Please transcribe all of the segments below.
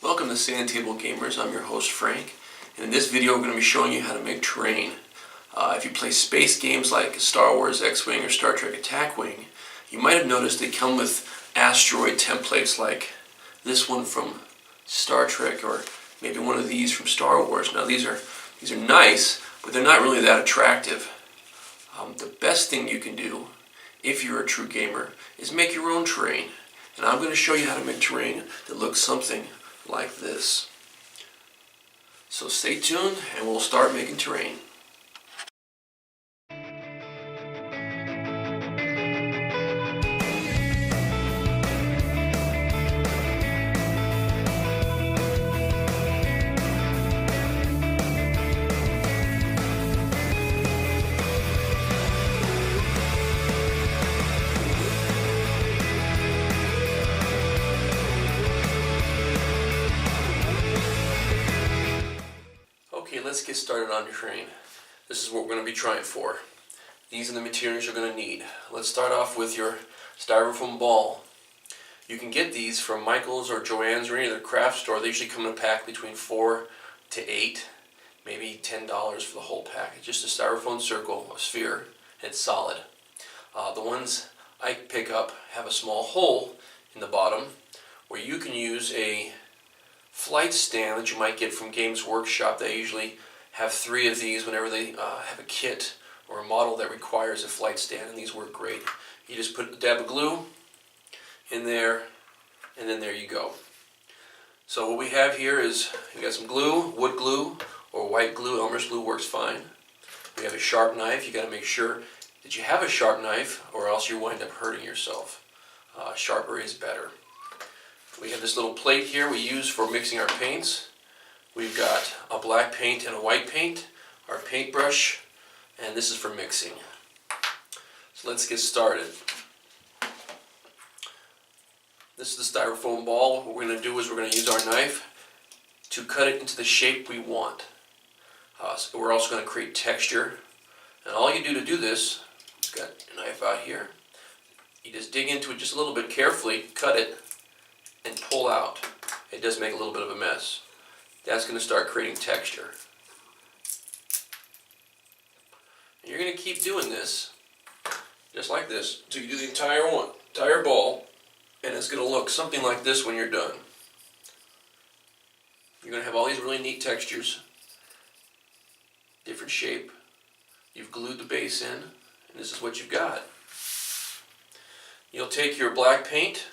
Welcome to Sand Table Gamers. I'm your host Frank, and in this video I'm going to be showing you how to make terrain. If you play space games like Star Wars X-Wing or Star Trek Attack Wing, you might have noticed they come with asteroid templates like this one from Star Trek, or maybe one of these from Star Wars. Now these are nice, but they're not really that attractive. The best thing you can do, if you're a true gamer, is make your own terrain. And I'm going to show you how to make terrain that looks something like this. So stay tuned and we'll start making terrain. Okay, let's get started on your terrain. This is what we're going to be trying for. These are the materials you're going to need. Let's start off with your styrofoam ball. You can get these from Michael's or Joann's or any other craft store. They usually come in a pack between 4 to 8, maybe $10 for the whole pack. It's just a styrofoam circle, a sphere, and it's solid. The ones I pick up have a small hole in the bottom where you can use a flight stand that you might get from Games Workshop. They usually have 3 of these whenever they have a kit or a model that requires a flight stand, and these work great. You just put a dab of glue in there, and then there you go. So what we have here is, we got some glue, wood glue or white glue. Elmer's glue works fine. We have a sharp knife. You got to make sure that you have a sharp knife, or else you wind up hurting yourself. Sharper is better. We have this little plate here we use for mixing our paints. We've got a black paint and a white paint, our paintbrush, and this is for mixing. So let's get started. This is the styrofoam ball. What we're going to do is we're going to use our knife to cut it into the shape we want. So we're also going to create texture. And all you do to do this, you've got your knife out here, you just dig into it just a little bit carefully, cut it, and pull out. It does make a little bit of a mess. That's going to start creating texture. And you're going to keep doing this, just like this, until you do the entire ball, and it's going to look something like this when you're done. You're going to have all these really neat textures, different shape. You've glued the base in, and this is what you've got. You'll take your black paint,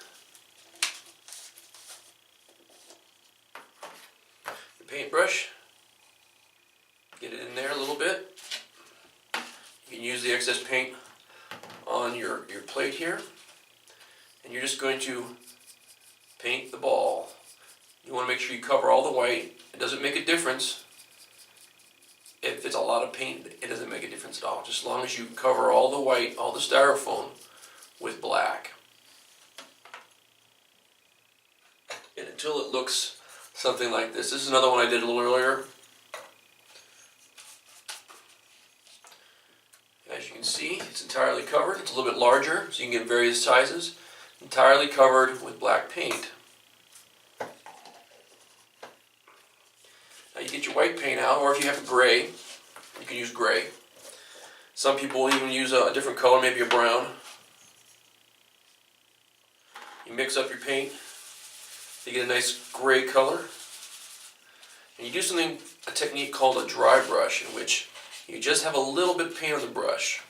paintbrush, get it in there a little bit. You can use the excess paint on your plate here, and you're just going to paint the ball. You want to make sure you cover all the white. It doesn't make a difference if it's a lot of paint. It doesn't make a difference at all, just as long as you cover all the white, all the styrofoam with black, and until it looks something like this. This is another one I did a little earlier. As you can see, it's entirely covered. It's a little bit larger, so you can get various sizes. Entirely covered with black paint. Now you get your white paint out, or if you have gray, you can use gray. Some people will even use a different color, maybe a brown. You mix up your paint, you get a nice gray color. And you do a technique called a dry brush, in which you just have a little bit of paint on the brush.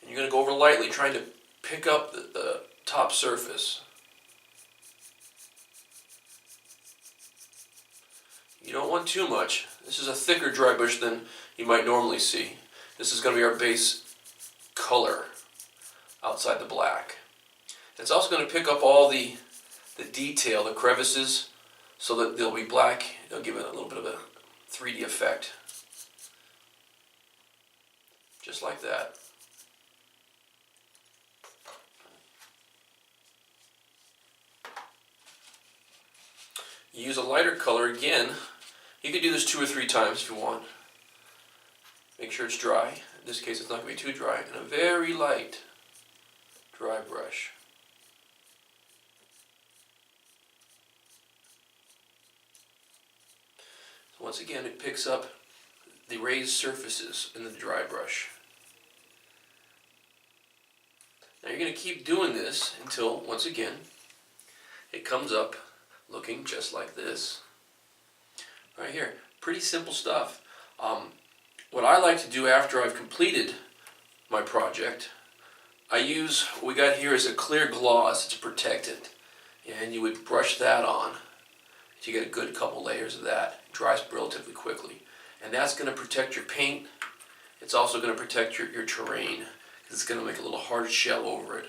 And you're going to go over lightly, trying to pick up the top surface. You don't want too much. This is a thicker dry brush than you might normally see. This is going to be our base color outside the black. It's also going to pick up all the detail, the crevices, so that they'll be black. They'll give it a little bit of a 3D effect. Just like that. You use a lighter color again. You can do this 2 or 3 times if you want. Make sure it's dry. In this case, it's not going to be too dry. And a very light dry brush. once again, it picks up the raised surfaces in the dry brush. Now you're going to keep doing this until, once again, it comes up looking just like this. Right here. Pretty simple stuff. What I like to do after I've completed my project, I use, what we got here is a clear gloss to protect it. And you would brush that on. You get a good couple layers of that. It dries relatively quickly. And that's going to protect your paint. It's also going to protect your terrain, because it's going to make a little hard shell over it.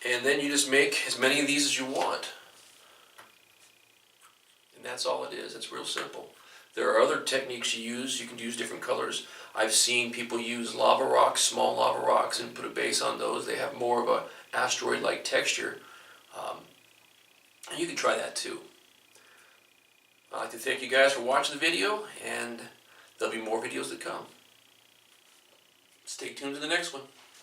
And then you just make as many of these as you want. And that's all it is. It's real simple. There are other techniques you use. You can use different colors. I've seen people use lava rocks, small lava rocks, and put a base on those. They have more of a asteroid-like texture. And you can try that too. I'd like to thank you guys for watching the video, and there'll be more videos to come. Stay tuned to the next one.